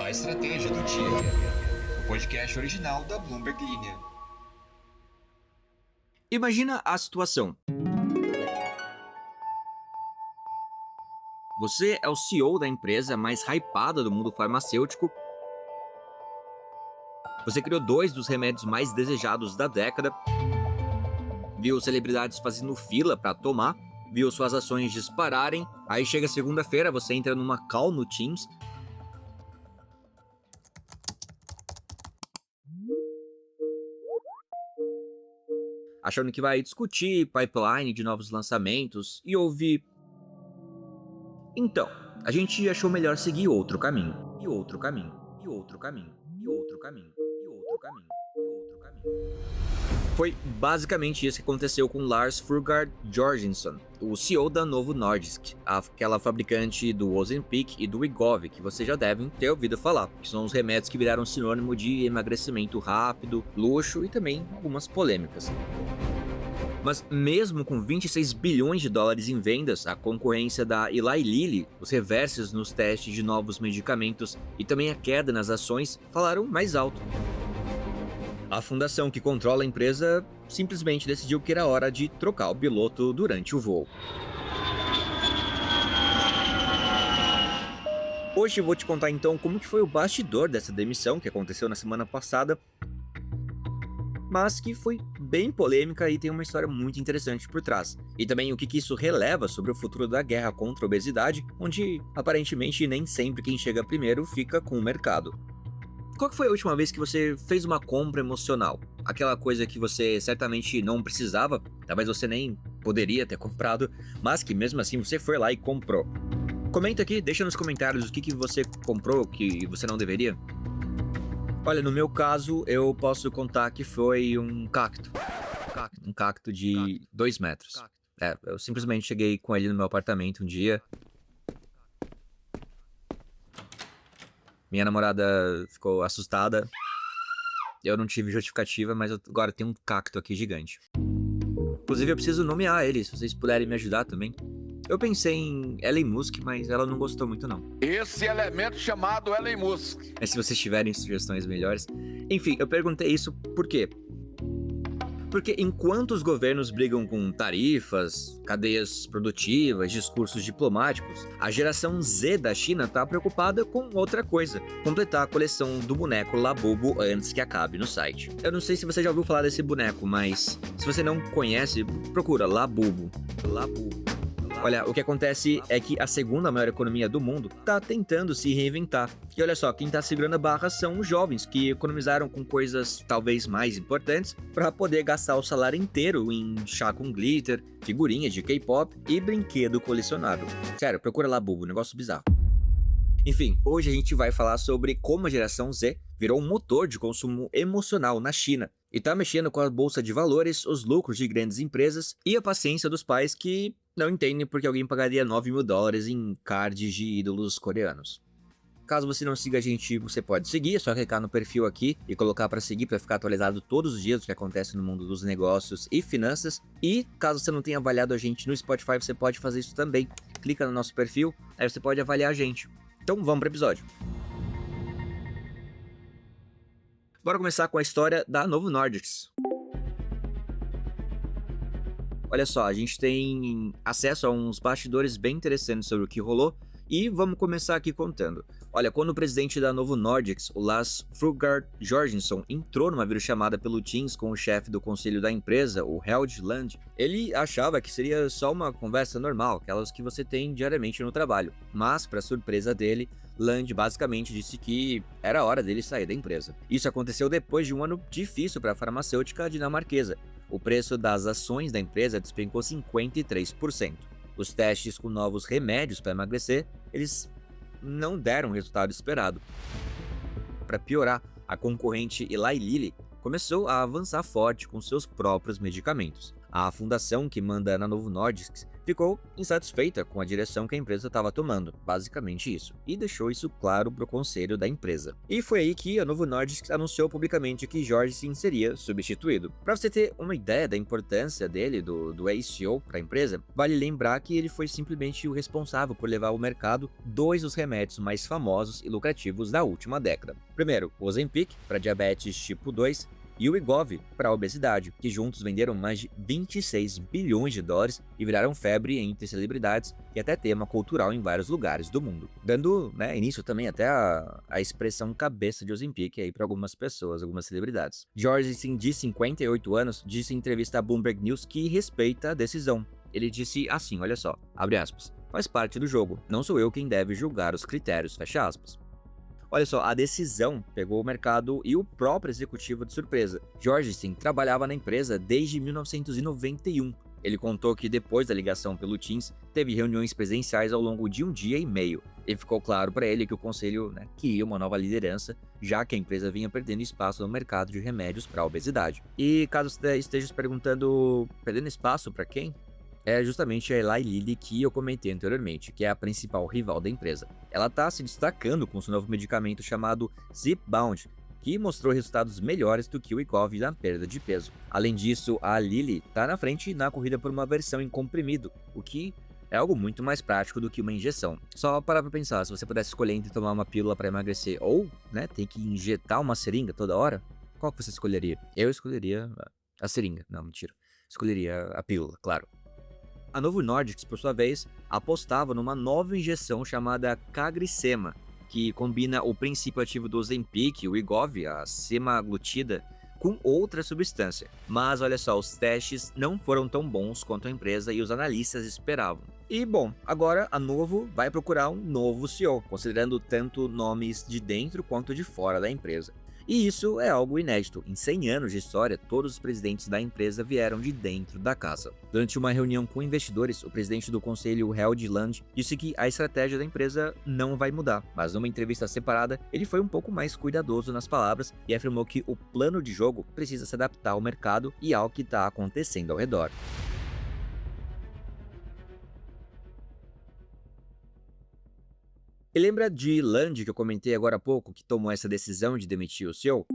A Estratégia do Dia, o podcast original da Bloomberg Linha. Imagina a situação. Você é o CEO da empresa mais hypada do mundo farmacêutico. Você criou 2 dos remédios mais desejados da década. Viu celebridades fazendo fila para tomar. Viu suas ações dispararem. Aí chega segunda-feira, você entra numa call no Teams. Achando que vai discutir pipeline de novos lançamentos e ouve... Então, a gente achou melhor seguir outro caminho. E outro caminho. E outro caminho. E outro caminho. E outro caminho. E outro caminho. Foi basicamente isso que aconteceu com Lars Fruergaard Jørgensen, o CEO da Novo Nordisk, aquela fabricante do Ozempic e do Wegovy, que vocês já devem ter ouvido falar, que são os remédios que viraram sinônimo de emagrecimento rápido, luxo e também algumas polêmicas. Mas mesmo com 26 bilhões de dólares em vendas, a concorrência da Eli Lilly, os reversos nos testes de novos medicamentos e também a queda nas ações falaram mais alto. A fundação que controla a empresa simplesmente decidiu que era hora de trocar o piloto durante o voo. Hoje eu vou te contar então como que foi o bastidor dessa demissão que aconteceu na semana passada, mas que foi bem polêmica e tem uma história muito interessante por trás. E também o que isso releva sobre o futuro da guerra contra a obesidade, onde aparentemente nem sempre quem chega primeiro fica com o mercado. Qual que foi a última vez que você fez uma compra emocional? Aquela coisa que você certamente não precisava, talvez você nem poderia ter comprado, mas que mesmo assim você foi lá e comprou. Comenta aqui, deixa nos comentários o que você comprou que você não deveria. Olha, no meu caso, eu posso contar que foi um cacto. Um cacto de 2 metros. Eu simplesmente cheguei com ele no meu apartamento um dia. Minha namorada ficou assustada. Eu não tive justificativa, mas agora tem um cacto aqui gigante. Inclusive, eu preciso nomear ele, se vocês puderem me ajudar também. Eu pensei em Elon Musk, mas ela não gostou muito não. Esse elemento chamado Elon Musk. Mas se vocês tiverem sugestões melhores... Enfim, eu perguntei isso por quê? Porque enquanto os governos brigam com tarifas, cadeias produtivas, discursos diplomáticos, a geração Z da China tá preocupada com outra coisa: completar a coleção do boneco Labubu antes que acabe no site. Eu não sei se você já ouviu falar desse boneco, mas se você não conhece, procura Labubu. Olha, o que acontece é que a segunda maior economia do mundo tá tentando se reinventar. E olha só, quem tá segurando a barra são os jovens, que economizaram com coisas talvez mais importantes para poder gastar o salário inteiro em chá com glitter, figurinha de K-pop e brinquedo colecionável. Sério, procura lá, Bubu, negócio bizarro. Enfim, hoje a gente vai falar sobre como a geração Z virou um motor de consumo emocional na China e tá mexendo com a bolsa de valores, os lucros de grandes empresas e a paciência dos pais que não entendem porque alguém pagaria 9 mil dólares em cards de ídolos coreanos. Caso você não siga a gente, você pode seguir, é só clicar no perfil aqui e colocar para seguir para ficar atualizado todos os dias do que acontece no mundo dos negócios e finanças. E caso você não tenha avaliado a gente no Spotify, você pode fazer isso também. Clica no nosso perfil, aí você pode avaliar a gente. Então vamos para o episódio. Bora começar com a história da Novo Nordisk. Olha só, a gente tem acesso a uns bastidores bem interessantes sobre o que rolou e vamos começar aqui contando. Olha, quando o presidente da Novo Nordisk, o Lars Fruergaard Jørgensen, entrou numa videochamada pelo Teams com o chefe do conselho da empresa, o Helge Lund, ele achava que seria só uma conversa normal, aquelas que você tem diariamente no trabalho. Mas, para surpresa dele, Lund basicamente disse que era hora dele sair da empresa. Isso aconteceu depois de um ano difícil para a farmacêutica dinamarquesa. O preço das ações da empresa despencou 53%. Os testes com novos remédios para emagrecer, eles não deram o resultado esperado. Para piorar, a concorrente Eli Lilly começou a avançar forte com seus próprios medicamentos. A fundação que manda na Novo Nordisk ficou insatisfeita com a direção que a empresa estava tomando, basicamente isso, e deixou isso claro para o conselho da empresa. E foi aí que a Novo Nordisk anunciou publicamente que Jorgensen seria substituído. Para você ter uma ideia da importância dele, do ex-CEO para a empresa, vale lembrar que ele foi simplesmente o responsável por levar ao mercado dois dos remédios mais famosos e lucrativos da última década. Primeiro, o Ozempic, para diabetes tipo 2, e o Wegovy para a obesidade, que juntos venderam mais de 26 bilhões de dólares e viraram febre entre celebridades e até tema cultural em vários lugares do mundo, dando início também até a expressão cabeça de Ozempic aí para algumas pessoas, algumas celebridades. Jorgensen, de 58 anos, disse em entrevista à Bloomberg News que respeita a decisão. Ele disse assim, olha só, abre aspas, faz parte do jogo, não sou eu quem deve julgar os critérios, fecha aspas. Olha só, a decisão pegou o mercado e o próprio executivo de surpresa. Jorgensen trabalhava na empresa desde 1991. Ele contou que depois da ligação pelo Teams, teve reuniões presenciais ao longo de um dia e meio. E ficou claro para ele que o conselho queria uma nova liderança, já que a empresa vinha perdendo espaço no mercado de remédios para a obesidade. E caso você esteja se perguntando, perdendo espaço para quem? É justamente a Eli Lilly que eu comentei anteriormente, que é a principal rival da empresa. Ela está se destacando com seu novo medicamento chamado Zepbound, que mostrou resultados melhores do que o Wegovy na perda de peso. Além disso, a Lilly está na frente na corrida por uma versão em comprimido, o que é algo muito mais prático do que uma injeção. Só para pensar, se você pudesse escolher entre tomar uma pílula para emagrecer ou ter que injetar uma seringa toda hora, qual que você escolheria? Eu escolheria a seringa, não, mentira. Escolheria a pílula, claro. A Novo Nordisk, por sua vez, apostava numa nova injeção chamada CagriSema, que combina o princípio ativo do Ozempic, o Wegovy, a semaglutida, com outra substância. Mas olha só, os testes não foram tão bons quanto a empresa e os analistas esperavam. E bom, agora a Novo vai procurar um novo CEO, considerando tanto nomes de dentro quanto de fora da empresa. E isso é algo inédito. Em 100 anos de história, todos os presidentes da empresa vieram de dentro da casa. Durante uma reunião com investidores, o presidente do conselho, Helge Lund, disse que a estratégia da empresa não vai mudar, mas numa entrevista separada, ele foi um pouco mais cuidadoso nas palavras e afirmou que o plano de jogo precisa se adaptar ao mercado e ao que está acontecendo ao redor. E lembra de Lund que eu comentei agora há pouco, que tomou essa decisão de demitir o CEO?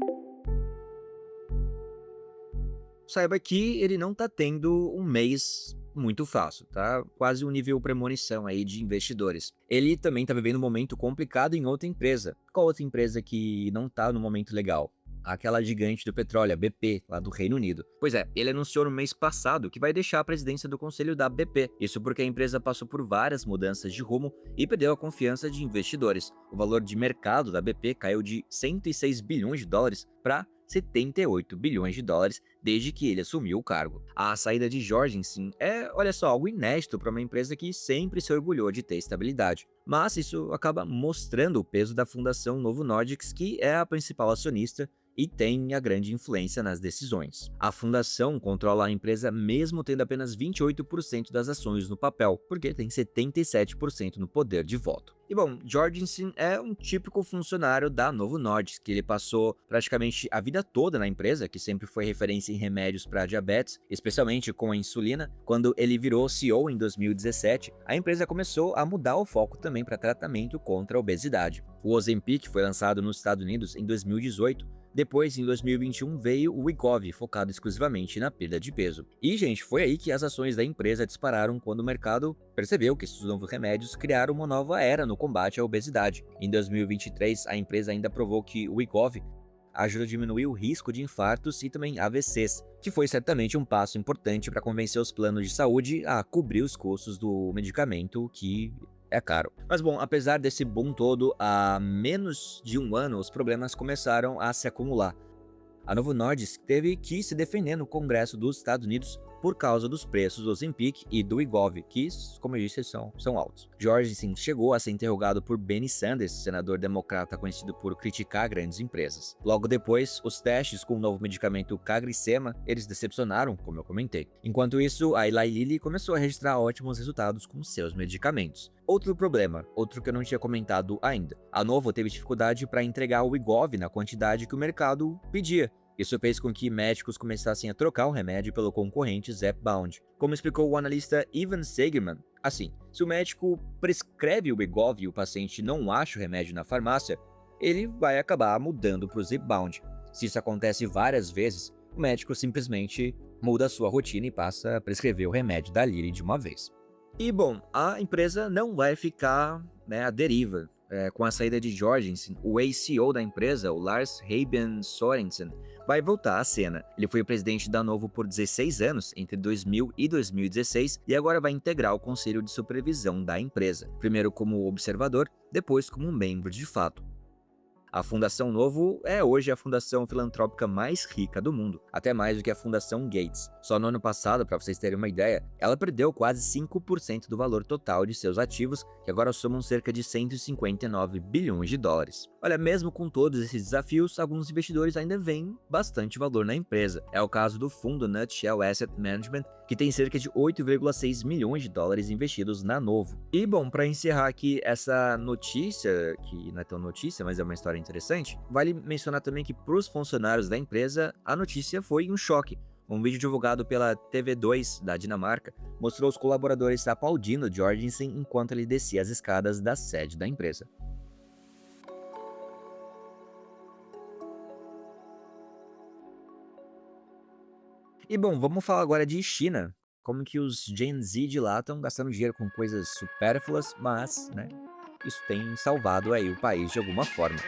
Saiba que ele não tá tendo um mês muito fácil, tá? Quase um nível premonição aí de investidores. Ele também tá vivendo um momento complicado em outra empresa. Qual outra empresa que não tá no momento legal? Aquela gigante do petróleo, a BP, lá do Reino Unido. Pois é, ele anunciou no mês passado que vai deixar a presidência do conselho da BP. Isso porque a empresa passou por várias mudanças de rumo e perdeu a confiança de investidores. O valor de mercado da BP caiu de 106 bilhões de dólares para 78 bilhões de dólares desde que ele assumiu o cargo. A saída de Jorgensen é, olha só, algo inédito para uma empresa que sempre se orgulhou de ter estabilidade. Mas isso acaba mostrando o peso da Fundação Novo Nordisk, que é a principal acionista e tem a grande influência nas decisões. A fundação controla a empresa mesmo tendo apenas 28% das ações no papel, porque tem 77% no poder de voto. E bom, Jorgensen é um típico funcionário da Novo Nordisk, que ele passou praticamente a vida toda na empresa, que sempre foi referência em remédios para diabetes, especialmente com a insulina. Quando ele virou CEO em 2017, a empresa começou a mudar o foco também para tratamento contra a obesidade. O Ozempic foi lançado nos Estados Unidos em 2018, depois, em 2021, veio o Wegovy, focado exclusivamente na perda de peso. E, gente, foi aí que as ações da empresa dispararam quando o mercado percebeu que esses novos remédios criaram uma nova era no combate à obesidade. Em 2023, a empresa ainda provou que o Wegovy ajuda a diminuir o risco de infartos e também AVCs, que foi certamente um passo importante para convencer os planos de saúde a cobrir os custos do medicamento, que é caro. Mas bom, apesar desse boom todo, há menos de um ano os problemas começaram a se acumular. A Novo Nordisk teve que se defender no Congresso dos Estados Unidos por causa dos preços do Ozempic e do Wegovy, que, como eu disse, são altos. Jorgensen chegou a ser interrogado por Bernie Sanders, senador democrata conhecido por criticar grandes empresas. Logo depois, os testes com o novo medicamento CagriSema, eles decepcionaram, como eu comentei. Enquanto isso, a Eli Lilly começou a registrar ótimos resultados com seus medicamentos. Outro problema, outro que eu não tinha comentado ainda. A Novo teve dificuldade para entregar o Wegovy na quantidade que o mercado pedia. Isso fez com que médicos começassem a trocar o remédio pelo concorrente Zepbound. Como explicou o analista Ivan Segerman, assim, se o médico prescreve o Wegovy e o paciente não acha o remédio na farmácia, ele vai acabar mudando para o Zepbound. Se isso acontece várias vezes, o médico simplesmente muda a sua rotina e passa a prescrever o remédio da Lilly de uma vez. E bom, a empresa não vai ficar à deriva. Com a saída de Jorgensen, o ex-CEO da empresa, o Lars Heiben Sørensen, vai voltar à cena. Ele foi o presidente da Novo por 16 anos, entre 2000 e 2016, e agora vai integrar o conselho de supervisão da empresa, primeiro como observador, depois como membro de fato. A Fundação Novo é hoje a fundação filantrópica mais rica do mundo, até mais do que a Fundação Gates. Só no ano passado, para vocês terem uma ideia, ela perdeu quase 5% do valor total de seus ativos, que agora somam cerca de 159 bilhões de dólares. Olha, mesmo com todos esses desafios, alguns investidores ainda veem bastante valor na empresa. É o caso do fundo Nutshell Asset Management, que tem cerca de 8,6 milhões de dólares investidos na Novo. E bom, para encerrar aqui essa notícia, que não é tão notícia, mas é uma história interessante, vale mencionar também que para os funcionários da empresa, a notícia foi um choque. Um vídeo divulgado pela TV2 da Dinamarca mostrou os colaboradores aplaudindo Jorgensen enquanto ele descia as escadas da sede da empresa. E bom, vamos falar agora de China. Como que os Gen Z de lá estão gastando dinheiro com coisas supérfluas, mas, isso tem salvado aí o país de alguma forma.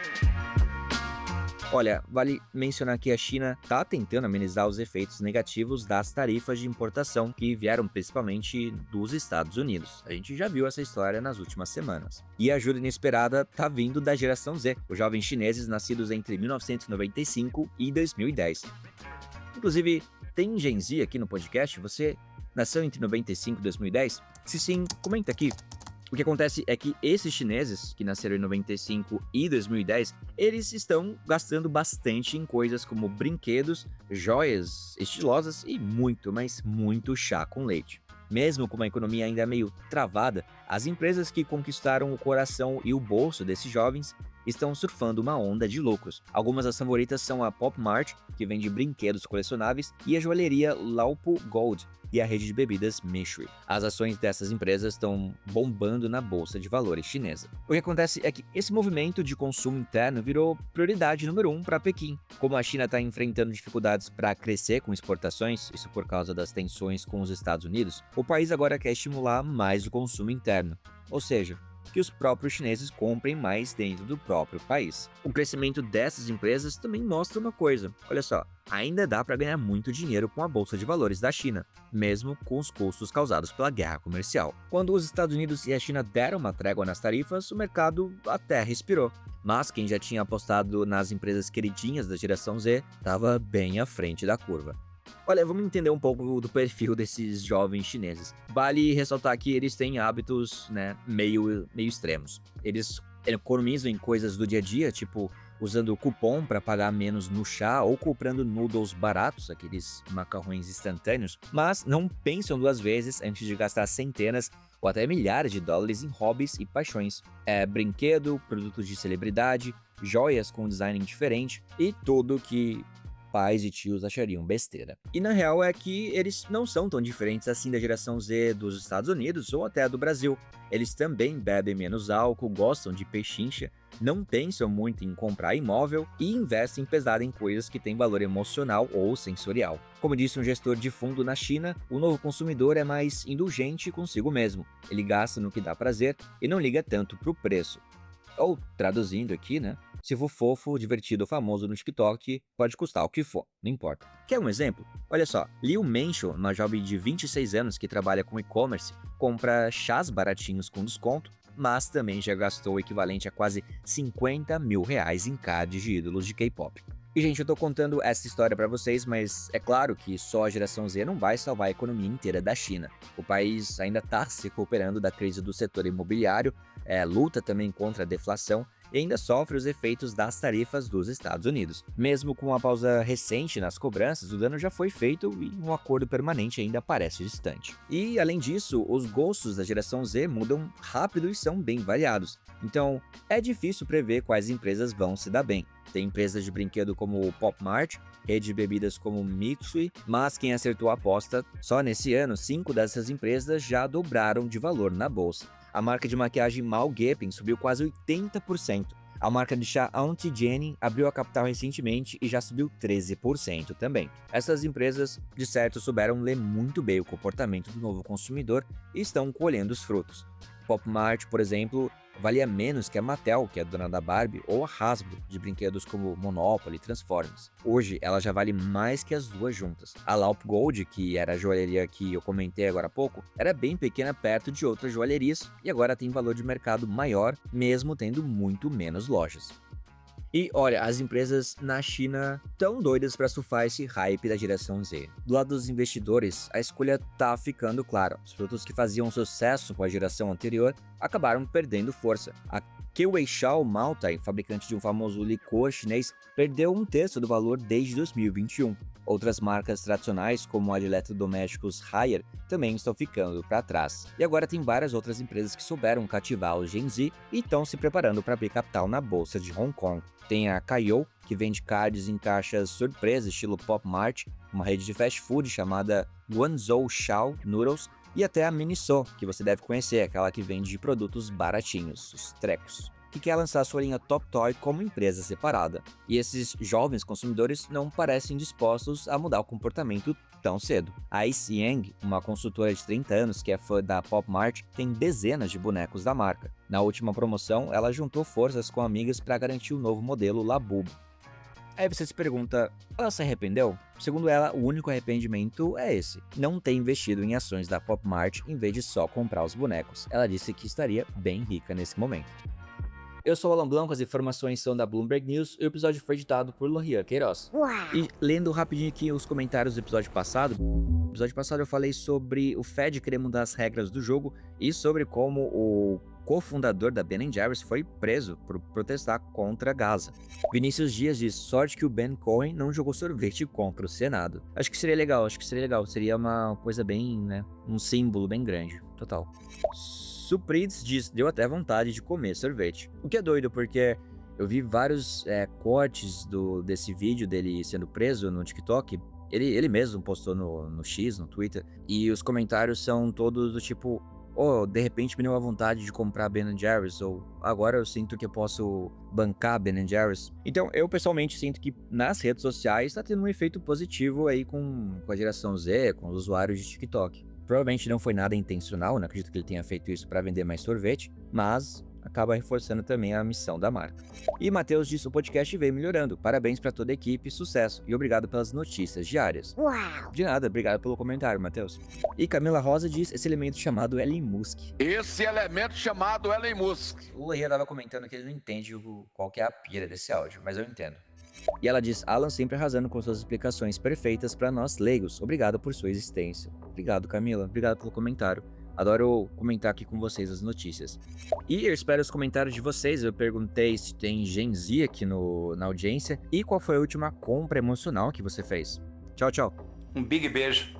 Olha, vale mencionar que a China está tentando amenizar os efeitos negativos das tarifas de importação que vieram principalmente dos Estados Unidos. A gente já viu essa história nas últimas semanas. E a ajuda inesperada está vindo da geração Z, os jovens chineses nascidos entre 1995 e 2010. Inclusive, tem Gen Z aqui no podcast? Você nasceu entre 95 e 2010? Se sim, comenta aqui. O que acontece é que esses chineses, que nasceram em 95 e 2010, eles estão gastando bastante em coisas como brinquedos, joias estilosas e muito, mas muito chá com leite. Mesmo com uma economia ainda meio travada, as empresas que conquistaram o coração e o bolso desses jovens estão surfando uma onda de lucros. Algumas das favoritas são a Pop Mart, que vende brinquedos colecionáveis, e a joalheria Laupo Gold e a rede de bebidas Mishri. As ações dessas empresas estão bombando na bolsa de valores chinesa. O que acontece é que esse movimento de consumo interno virou prioridade número 1 para Pequim. Como a China está enfrentando dificuldades para crescer com exportações, isso por causa das tensões com os Estados Unidos, o país agora quer estimular mais o consumo interno. Ou seja, que os próprios chineses comprem mais dentro do próprio país. O crescimento dessas empresas também mostra uma coisa. Olha só, ainda dá para ganhar muito dinheiro com a bolsa de valores da China, mesmo com os custos causados pela guerra comercial. Quando os Estados Unidos e a China deram uma trégua nas tarifas, o mercado até respirou. Mas quem já tinha apostado nas empresas queridinhas da geração Z estava bem à frente da curva. Olha, vamos entender um pouco do perfil desses jovens chineses. Vale ressaltar que eles têm hábitos, meio extremos. Eles economizam em coisas do dia a dia, tipo usando cupom para pagar menos no chá ou comprando noodles baratos, aqueles macarrões instantâneos, mas não pensam duas vezes antes de gastar centenas ou até milhares de dólares em hobbies e paixões. Brinquedo, produtos de celebridade, joias com design diferente e tudo que pais e tios achariam besteira. E na real é que eles não são tão diferentes assim da geração Z dos Estados Unidos ou até do Brasil. Eles também bebem menos álcool, gostam de pechincha, não pensam muito em comprar imóvel e investem pesado em coisas que têm valor emocional ou sensorial. Como disse um gestor de fundo na China, o novo consumidor é mais indulgente consigo mesmo. Ele gasta no que dá prazer e não liga tanto pro preço. Ou, traduzindo aqui, se for fofo, divertido ou famoso no TikTok, pode custar o que for, não importa. Quer um exemplo? Olha só, Liu Mencho, uma jovem de 26 anos que trabalha com e-commerce, compra chás baratinhos com desconto, mas também já gastou o equivalente a quase 50 mil reais em cards de ídolos de K-pop. E gente, eu tô contando essa história pra vocês, mas é claro que só a geração Z não vai salvar a economia inteira da China. O país ainda tá se recuperando da crise do setor imobiliário, luta também contra a deflação e ainda sofre os efeitos das tarifas dos Estados Unidos. Mesmo com uma pausa recente nas cobranças, o dano já foi feito e um acordo permanente ainda parece distante. E, além disso, os gostos da geração Z mudam rápido e são bem variados. Então, é difícil prever quais empresas vão se dar bem. Tem empresas de brinquedo como o Pop Mart, rede de bebidas como Mitsui, mas quem acertou a aposta, só nesse ano, 5 dessas empresas já dobraram de valor na bolsa. A marca de maquiagem Mal Geping subiu quase 80%. A marca de chá Auntie Jenny abriu a capital recentemente e já subiu 13% também. Essas empresas, de certo, souberam ler muito bem o comportamento do novo consumidor e estão colhendo os frutos. Pop Mart, por exemplo, valia menos que a Mattel, que é dona da Barbie, ou a Hasbro, de brinquedos como Monopoly e Transformers. Hoje, ela já vale mais que as duas juntas. A Laup Gold, que era a joalheria que eu comentei agora há pouco, era bem pequena perto de outras joalherias e agora tem valor de mercado maior, mesmo tendo muito menos lojas. E olha, as empresas na China tão doidas para surfar esse hype da geração Z. Do lado dos investidores, a escolha tá ficando clara. Os produtos que faziam sucesso com a geração anterior acabaram perdendo força. A Keweishao Maltai, fabricante de um famoso licor chinês, perdeu um terço do valor desde 2021. Outras marcas tradicionais, como a de eletrodomésticos Haier, também estão ficando para trás. E agora tem várias outras empresas que souberam cativar o Gen Z e estão se preparando para abrir capital na bolsa de Hong Kong. Tem a Kaiou, que vende cards em caixas surpresa estilo Pop Mart, uma rede de fast food chamada Guangzhou Xiao Noodles, e até a Miniso, que você deve conhecer, aquela que vende produtos baratinhos, os trecos, que quer lançar sua linha Top Toy como empresa separada. E esses jovens consumidores não parecem dispostos a mudar o comportamento tão cedo. A Xiang, uma consultora de 30 anos que é fã da Pop Mart, tem dezenas de bonecos da marca. Na última promoção, ela juntou forças com amigas para garantir o novo modelo Labubu. Aí você se pergunta, ela se arrependeu? Segundo ela, o único arrependimento é esse: não ter investido em ações da Pop Mart em vez de só comprar os bonecos. Ela disse que estaria bem rica nesse momento. Eu sou o Alan Blanco, as informações são da Bloomberg News e o episódio foi editado por Lohian Queiroz. E lendo rapidinho aqui os comentários do episódio passado, eu falei sobre o Fed querer mudar as regras do jogo e sobre como o cofundador da Ben & Jerry's foi preso por protestar contra Gaza. Vinícius Dias diz: sorte que o Ben Cohen não jogou sorvete contra o Senado. Acho que seria legal, seria uma coisa bem, né, um símbolo bem grande, total. Suprides diz: deu até vontade de comer sorvete. O que é doido, porque eu vi vários cortes desse vídeo dele sendo preso no TikTok. Ele mesmo postou no X, no Twitter, e os comentários são todos do tipo: oh, de repente me deu a vontade de comprar Ben & Jerry's, ou agora eu sinto que eu posso bancar Ben & Jerry's. Então, eu pessoalmente sinto que nas redes sociais tá tendo um efeito positivo aí com a geração Z, com os usuários de TikTok. Provavelmente não foi nada intencional, não acredito que ele tenha feito isso para vender mais sorvete, mas acaba reforçando também a missão da marca. E Matheus disse: o podcast veio melhorando, parabéns para toda a equipe, sucesso, e obrigado pelas notícias diárias. Uau! De nada, obrigado pelo comentário, Matheus. E Camila Rosa diz: esse elemento chamado Elon Musk. Esse elemento chamado Elon Musk. O Lohian tava comentando que ele não entende qual que é a pira desse áudio, mas eu entendo. E ela diz: Alan sempre arrasando com suas explicações perfeitas para nós leigos, obrigado por sua existência. Obrigado, Camila, obrigado pelo comentário. Adoro comentar aqui com vocês as notícias. E eu espero os comentários de vocês. Eu perguntei se tem Gen Z aqui na audiência e qual foi a última compra emocional que você fez. Tchau, tchau. Um big beijo.